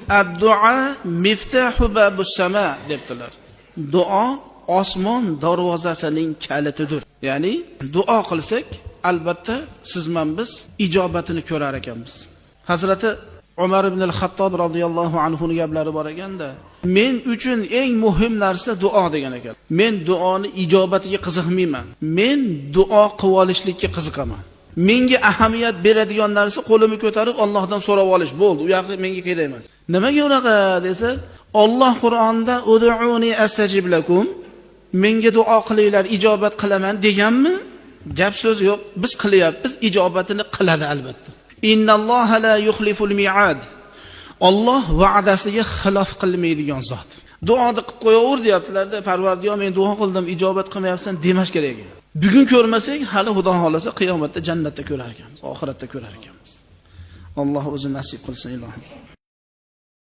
ad-du'a miftahu babus sama debdilar. Duo osmon darvozasining kalitidir. Ya'ni duo qilsak, albatta siz men biz ijobatini ko'rar ekanmiz. Hazrati Umar ibn al-Xattob radhiyallohu anhu ning gaplari bor ekanda, men uchun eng muhim narsa duo degan ekan. Men duoni ijobatiga qiziqmayman. Men duo qilib olishlikka qiziqaman. Menga ahamiyat beradigan narsa qo'limni ko'tarib Allohdan so'rab olish bo'ldi. U yoqda menga kerak emas. Nimaga unaqa desa, Alloh Qur'onda ud'uni astajib lakum, menga duo qilinglar, ijobat qilaman deganmi? Gap so'z yo'q. Biz qilyapmiz, ijobatini qiladi albatta. Innalloha la yuxliful mi'ad. Alloh va'dasiga xilof qilmaydigan zot. Duoni qilib qo'yaver deyaptilar-da, Parvardigor men duo qildim, ijobat qilmayapsan demash kerak. Bugun ko'rmasak, hali Xudo xolasa qiyomatda jannatda ko'rar ekanmiz, oxiratda ko'rar ekanmiz. Alloh o'zi nasib qilsin, ilohim.